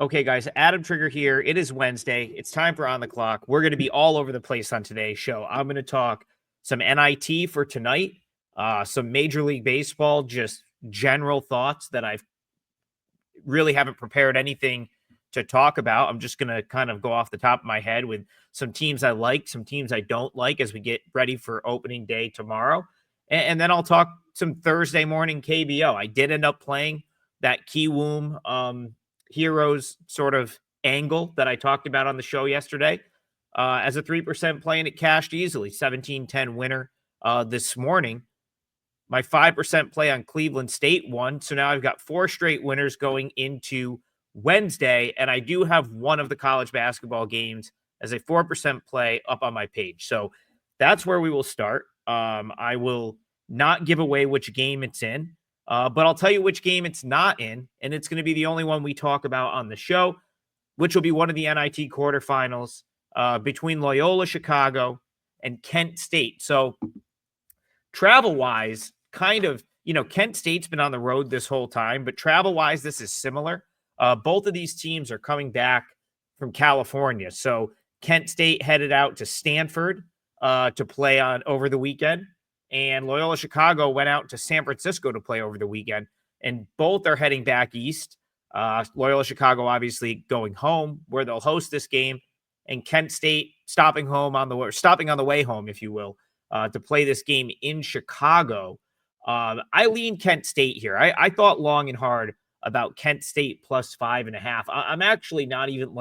Okay, guys, Adam Trigger here. It is Wednesday. It's time for On the Clock. We're going to be all over the place on today's show. I'm going to talk some NIT for tonight, some Major League Baseball, just general thoughts that I really haven't prepared anything to talk about. I'm just going to kind of go off the top of my head with some teams I like, some teams I don't like as we get ready for opening day tomorrow. And then I'll talk some Thursday morning KBO. I did end up playing that Kiwoom Heroes sort of angle that I talked about on the show yesterday. As a 3% play, and it cashed easily. 17-10 winner this morning. My 5% play on Cleveland State won. So now I've got 4 straight winners going into Wednesday. And I do have one of the college basketball games as a 4% play up on my page. So that's where we will start. I will not give away which game it's in. But I'll tell you which game it's not in, and it's going to be the only one we talk about on the show, which will be one of the NIT quarterfinals between Loyola Chicago and Kent State. So travel-wise, kind of, Kent State's been on the road this whole time, but travel-wise, this is similar. Both of these teams are coming back from California. So Kent State headed out to Stanford to play on over the weekend. And Loyola Chicago went out to San Francisco to play over the weekend, and both are heading back east. Loyola Chicago obviously going home, where they'll host this game, and Kent State stopping on the way home, if you will, to play this game in Chicago. I lean Kent State here. I thought long and hard about Kent State plus 5.5. I'm actually not even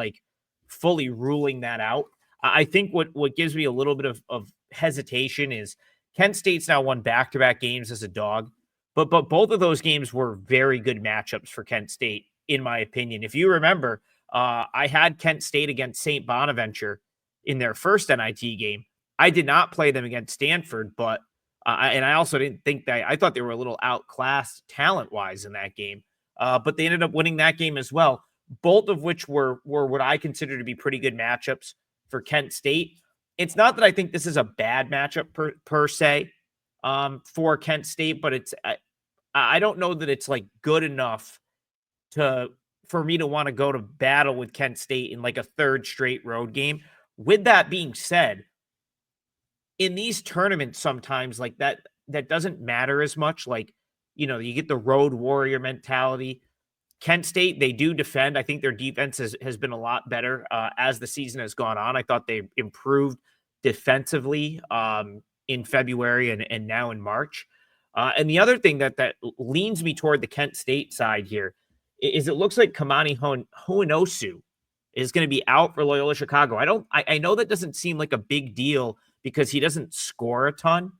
fully ruling that out. I think what gives me a little bit of hesitation is Kent State's now won back-to-back games as a dog, but both of those games were very good matchups for Kent State, in my opinion. If you remember, I had Kent State against St. Bonaventure in their first NIT game. I did not play them against Stanford, but and I also didn't think I thought they were a little outclassed talent-wise in that game, but they ended up winning that game as well, both of which were what I consider to be pretty good matchups for Kent State. It's not that I think this is a bad matchup per se for Kent State, but I don't know that it's good enough for me to want to go to battle with Kent State in a third straight road game. With that being said, in these tournaments, sometimes that doesn't matter as much. You get the road warrior mentality. Kent State, they do defend. I think their defense has been a lot better as the season has gone on. I thought they improved defensively in February and now in March. And the other thing that leans me toward the Kent State side here is it looks like Kamani Hoenosu is going to be out for Loyola Chicago. I know that doesn't seem like a big deal because he doesn't score a ton.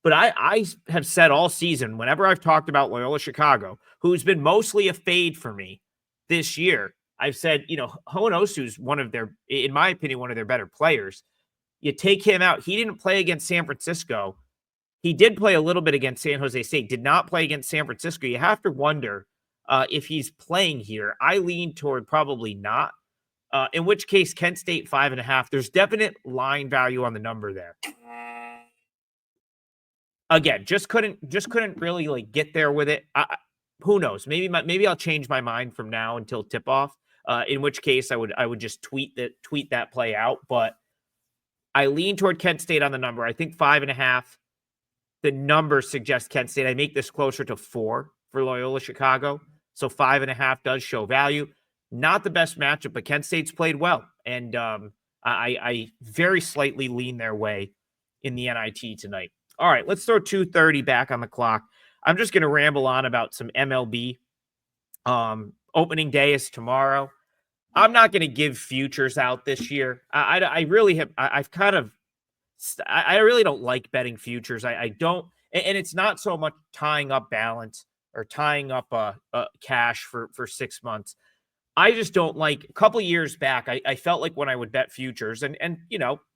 But I have said all season, whenever I've talked about Loyola Chicago, who's been mostly a fade for me this year, I've said, Hoenosu's in my opinion, one of their better players. You take him out. He didn't play against San Francisco. He did play a little bit against San Jose State, did not play against San Francisco. You have to wonder if he's playing here. I lean toward probably not, in which case Kent State 5.5. There's definite line value on the number there. Again, just couldn't really get there with it. Who knows? Maybe I'll change my mind from now until tip off. In which case, I would just tweet that play out. But I lean toward Kent State on the number. I think 5.5. The number suggests Kent State. I make this closer to 4 for Loyola Chicago. So 5.5 does show value. Not the best matchup, but Kent State's played well, and I very slightly lean their way in the NIT tonight. All right, let's throw 2:30 back on the clock. I'm just going to ramble on about some MLB. Opening day is tomorrow. I'm not going to give futures out this year. I really have. I really don't like betting futures. I don't, and it's not so much tying up balance or tying up cash for 6 months. I just don't like. A couple of years back, I felt like when I would bet futures, and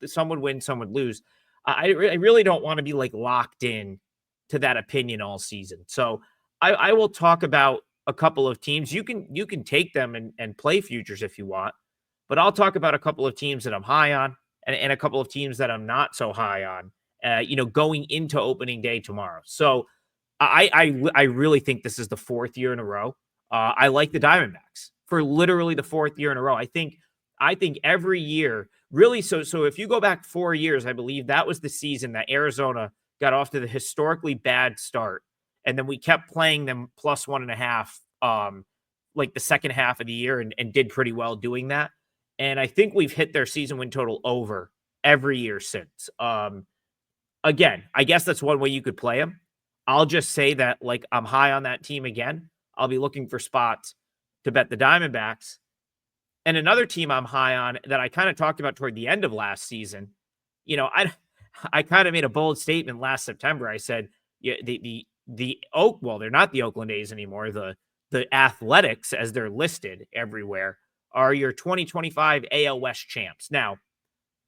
some would win, some would lose. I really don't want to be locked in to that opinion all season. So I will talk about a couple of teams. You can take them and play futures if you want, but I'll talk about a couple of teams that I'm high on and a couple of teams that I'm not so high on, going into opening day tomorrow. So I really think this is the 4th year in a row. I like the Diamondbacks. for literally the fourth year in a row. I think every year, really. So if you go back 4 years, I believe that was the season that Arizona got off to the historically bad start, and then we kept playing them plus 1.5, like the second half of the year, and did pretty well doing that. And I think we've hit their season win total over every year since. Again, I guess that's one way you could play them. I'll just say that, like, I'm high on that team again. I'll be looking for spots to bet the Diamondbacks. And another team I'm high on that I kind of talked about toward the end of last season, I kind of made a bold statement last September. I said, yeah, well, they're not the Oakland A's anymore. The Athletics, as they're listed everywhere, are your 2025 AL West champs. Now,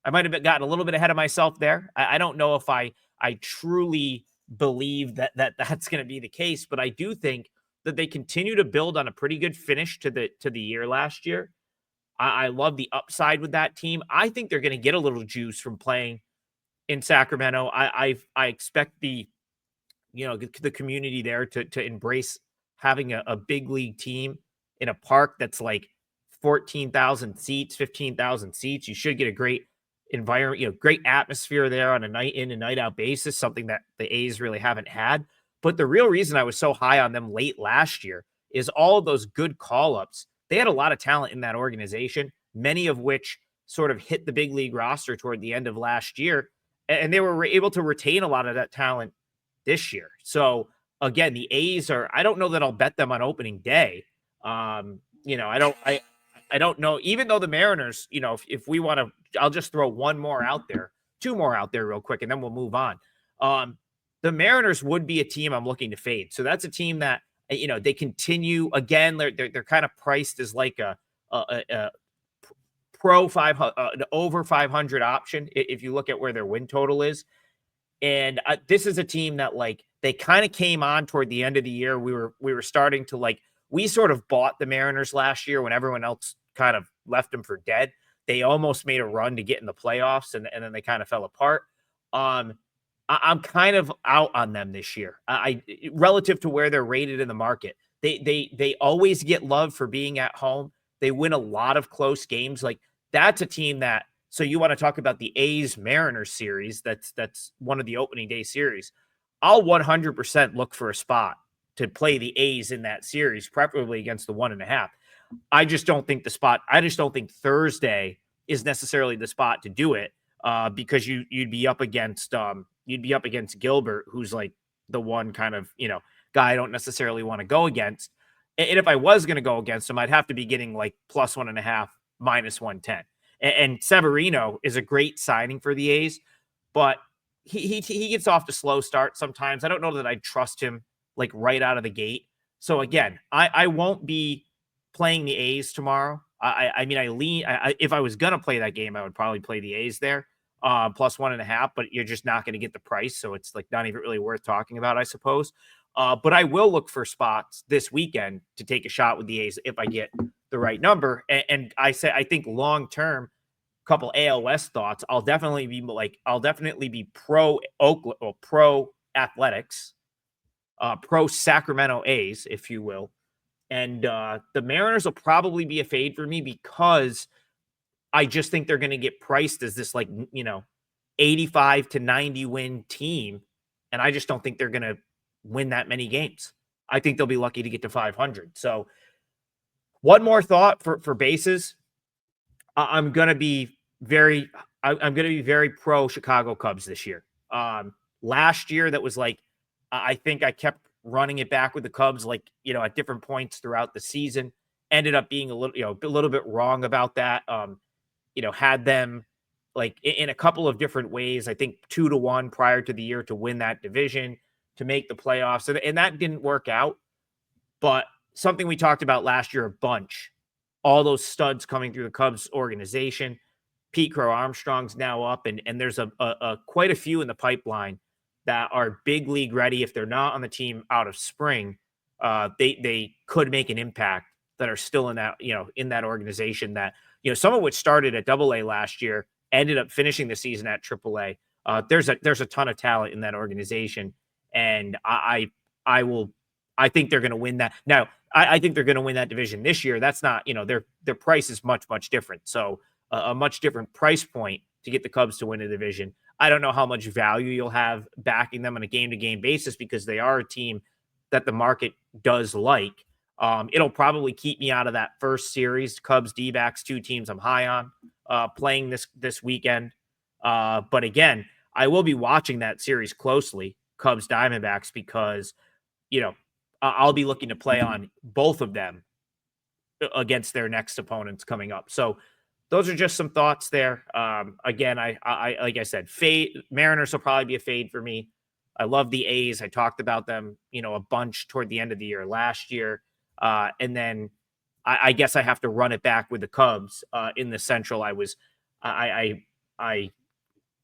I might have gotten a little bit ahead of myself there. I don't know if I truly believe that's going to be the case, but I do think that they continue to build on a pretty good finish to the year last year. I love the upside with that team. I think they're going to get a little juice from playing in Sacramento. I expect the community there to embrace having a big league team in a park that's like 14,000 seats, 15,000 seats. You should get a great environment, great atmosphere there on a night in and night out basis, something that the A's really haven't had. But the real reason I was so high on them late last year is all of those good call-ups. They had a lot of talent in that organization, many of which sort of hit the big league roster toward the end of last year, and they were able to retain a lot of that talent this year. So again, the A's I don't know that I'll bet them on opening day. I don't know, even though the Mariners, if we want to, I'll just throw two more out there real quick, and then we'll move on. The Mariners would be a team I'm looking to fade. So that's a team that, they continue, again, they're kind of priced as like a pro 500, an over 500 option if you look at where their win total is. And this is a team that, like, they kind of came on toward the end of the year. We were starting to, like, we sort of bought the Mariners last year when everyone else kind of left them for dead. They almost made a run to get in the playoffs, and then they kind of fell apart. I'm kind of out on them this year. I relative to where they're rated in the market. They always get love for being at home. They win a lot of close games. Like, that's a team that, so you want to talk about the A's Mariners series, that's one of the opening day series. I'll 100% look for a spot to play the A's in that series, preferably against the 1.5. I just don't think Thursday is necessarily the spot to do it, because you'd be up against Gilbert, who's like the one kind of, guy I don't necessarily want to go against. And if I was going to go against him, I'd have to be getting like plus 1.5, minus 110. And Severino is a great signing for the A's, but he gets off to slow start sometimes. I don't know that I'd trust him like right out of the gate. So again, I won't be playing the A's tomorrow. If I was going to play that game, I would probably play the A's there, plus 1.5, but you're just not going to get the price. So it's like not even really worth talking about, I suppose. But I will look for spots this weekend to take a shot with the A's if I get the right number. And I think long-term, couple AL West thoughts. I'll definitely be pro Oakland or pro Athletics, pro Sacramento A's, if you will. And the Mariners will probably be a fade for me because I just think they're going to get priced as this 85 to 90 win team. And I just don't think they're going to win that many games. I think they'll be lucky to get to 500. So one more thought for bases. I'm going to be very pro Chicago Cubs this year. Last year, that was like, I think I kept running it back with the Cubs, at different points throughout the season. Ended up being a little bit wrong about that. Had them like in a couple of different ways. I think 2-1 prior to the year to win that division, to make the playoffs, and that didn't work out. But something we talked about last year a bunch, all those studs coming through the Cubs organization. Pete Crow Armstrong's now up, and there's a quite a few in the pipeline that are big league ready. If they're not on the team out of spring, they could make an impact, that are still in that organization, that, some of which started at AA last year, ended up finishing the season at AAA. There's a ton of talent in that organization, and I will I think they're going to win that. Now, I think they're going to win that division this year. That's not, their price is much, much different. So a much different price point to get the Cubs to win a division. I don't know how much value you'll have backing them on a game-to-game basis because they are a team that the market does like. It'll probably keep me out of that first series, Cubs, D-backs, two teams I'm high on playing this weekend. But again, I will be watching that series closely, Cubs, Diamondbacks, because, I'll be looking to play on both of them against their next opponents coming up. So those are just some thoughts there. Again, I like I said, fade Mariners will probably be a fade for me. I love the A's. I talked about them, a bunch toward the end of the year last year. And then I guess I have to run it back with the Cubs in the Central. I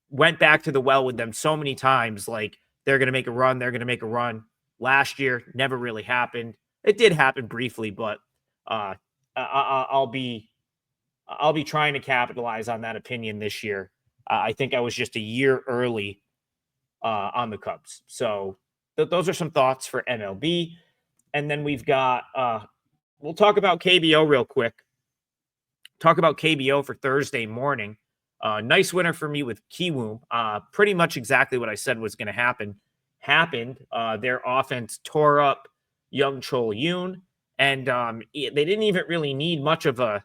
went back to the well with them so many times. Like they're going to make a run. They're going to make a run. Last year never really happened. It did happen briefly, but I'll be trying to capitalize on that opinion this year. I think I was just a year early on the Cubs. So those are some thoughts for MLB. And then we've got, we'll talk about KBO real quick. Talk about KBO for Thursday morning. Nice winner for me with Kiwoom. Pretty much exactly what I said was going to happen happened. Their offense tore up Young Chol Yoon, and they didn't even really need much of a.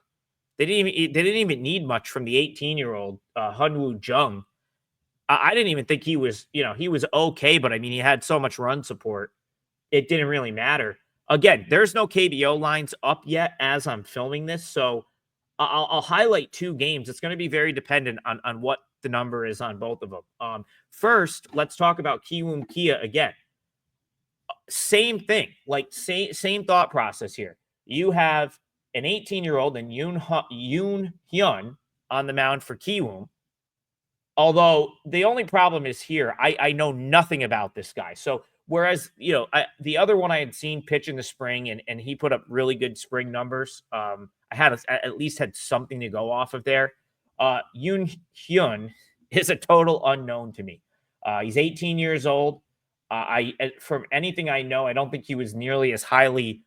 They didn't even need much from the 18-year-old Hunwoo Jung. I didn't even think he was, he was okay, but I mean, he had so much run support, it didn't really matter. Again, there's no KBO lines up yet as I'm filming this, so I'll highlight two games. It's going to be very dependent on what the number is on both of them. First, let's talk about Kiwoom Kia again. Same thing, like same thought process here. You have an 18-year-old and Yoon Hyun on the mound for Kiwoom. Although the only problem is here, I know nothing about this guy. So whereas, the other one I had seen pitch in the spring and he put up really good spring numbers. I had at least had something to go off of there. Yoon Hyun is a total unknown to me. He's 18 years old. From anything I know, I don't think he was nearly as highly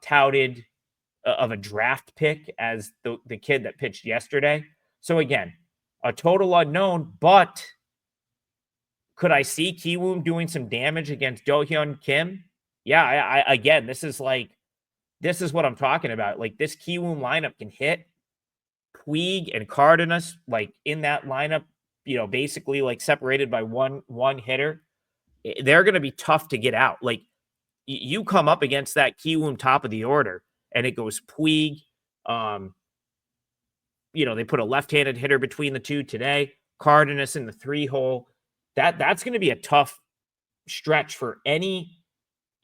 touted of a draft pick as the kid that pitched yesterday. So again, a total unknown, but could I see Kiwoom doing some damage against Do-hyun Kim? Yeah, again, this is what I'm talking about. Like this Kiwoom lineup can hit. Puig and Cardenas, like in that lineup, basically like separated by one hitter. They're going to be tough to get out. Like you come up against that Kiwoom top of the order and it goes Puig. They put a left-handed hitter between the two today, Cardenas in the 3-hole. That's going to be a tough stretch for any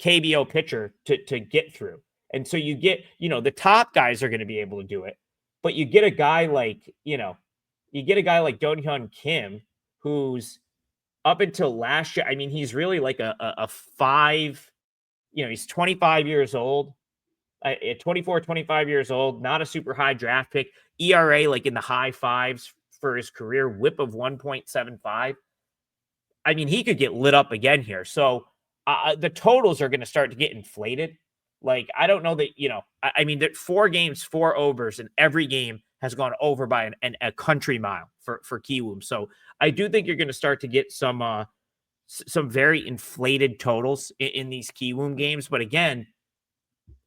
KBO pitcher to get through. And so you get, the top guys are going to be able to do it, but you get a guy like, Do-hyun Kim, who's up until last year. I mean, he's really like a 5, he's 25 years old, 24, 25 years old, not a super high draft pick, ERA like in the high 5s for his career, whip of 1.75. I mean, he could get lit up again here. So the totals are going to start to get inflated. Like, I don't know that, I mean, that 4 games, 4 overs, and every game has gone over by a country mile for Kiwoom. So I do think you're going to start to get some very inflated totals in these Kiwoom games. But again,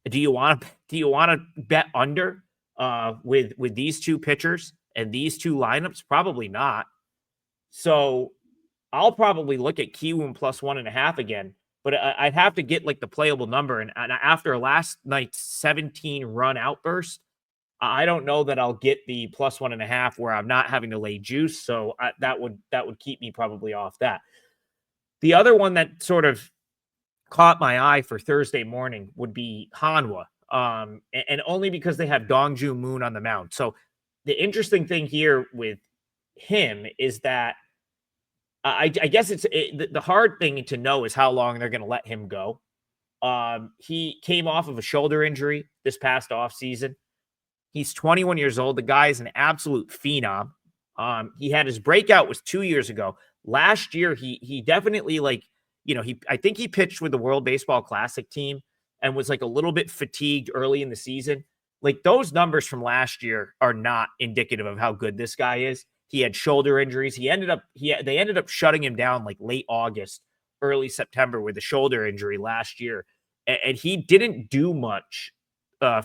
do you want to bet under with these two pitchers and these two lineups? Probably not. So I'll probably look at Kiwoom plus 1.5 again, but I'd have to get like the playable number. And after last night's 17 run outburst, I don't know that I'll get the plus 1.5 where I'm not having to lay juice. So that would keep me probably off that. The other one that sort of caught my eye for Thursday morning would be Hanwha. And only because they have Dongju Moon on the mound. So the interesting thing here with him is that I guess the hard thing to know is how long they're going to let him go. He came off of a shoulder injury this past offseason. He's 21 years old. The guy is an absolute phenom. He had his breakout was 2 years ago. Last year, he definitely I think he pitched with the World Baseball Classic team and was like a little bit fatigued early in the season. Like those numbers from last year are not indicative of how good this guy is. He had shoulder injuries. They ended up shutting him down like late August, early September with a shoulder injury last year. And he didn't do much.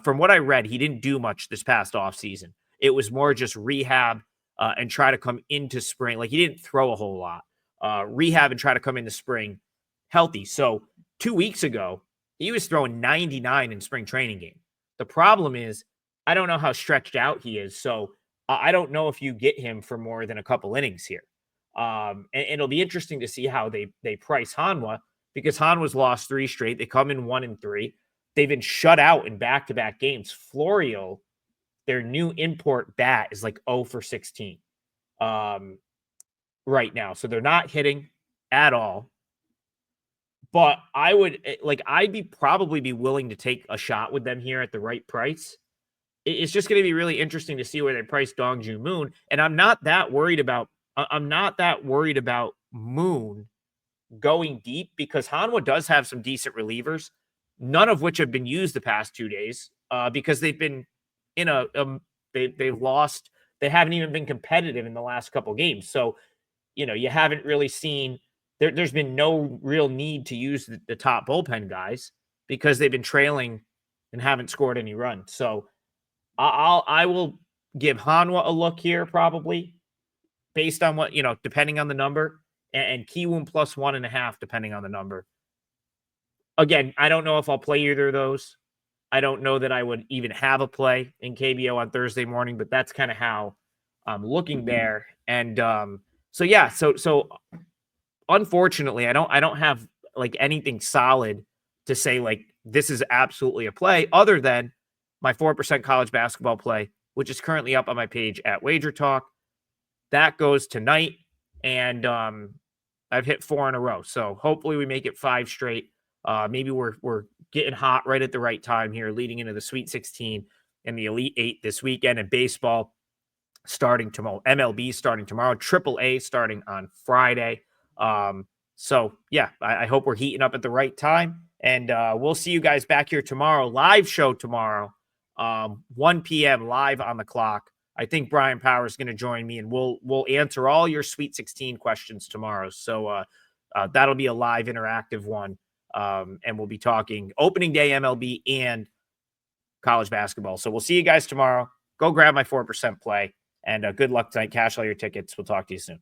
From what I read, he didn't do much this past offseason. It was more just rehab and try to come into spring. Like he didn't throw a whole lot. Rehab and try to come into spring healthy. So 2 weeks ago, he was throwing 99 in spring training game. The problem is, I don't know how stretched out he is. So I don't know if you get him for more than a couple innings here. And it'll be interesting to see how they price Hanwha, because Hanwha's lost 3 straight. They come in 1-3. They've been shut out in back-to-back games. Florio, their new import bat, is like 0 for 16 right now. So they're not hitting at all. But I'd probably be willing to take a shot with them here at the right price. It's just going to be really interesting to see where they price Dongju Moon. And I'm not that worried about Moon going deep, because Hanwha does have some decent relievers, none of which have been used the past 2 days because they've been in they've lost. They haven't even been competitive in the last couple games. So, you haven't really seen there's been no real need to use the top bullpen guys because they've been trailing and haven't scored any runs. So I will give Hanwha a look here, probably based on what, depending on the number, and Kiwoom plus 1.5, depending on the number. Again, I don't know if I'll play either of those. I don't know that I would even have a play in KBO on Thursday morning, but that's kind of how I'm looking there. And so unfortunately, I don't have like anything solid to say like this is absolutely a play, other than my 4% college basketball play, which is currently up on my page at WagerTalk. That goes tonight, and I've hit 4 in a row. So hopefully we make it 5 straight. Maybe we're getting hot right at the right time here, leading into the Sweet 16 and the Elite 8 this weekend, and baseball starting tomorrow. MLB starting tomorrow. AAA starting on Friday. So yeah, I hope we're heating up at the right time, and we'll see you guys back here tomorrow. Live show tomorrow, 1 p.m. live on the clock. I think Brian Power is going to join me, and we'll answer all your Sweet 16 questions tomorrow. So that'll be a live interactive one. And we'll be talking opening day MLB and college basketball. So we'll see you guys tomorrow. Go grab my 4% play, and good luck tonight. Cash all your tickets. We'll talk to you soon.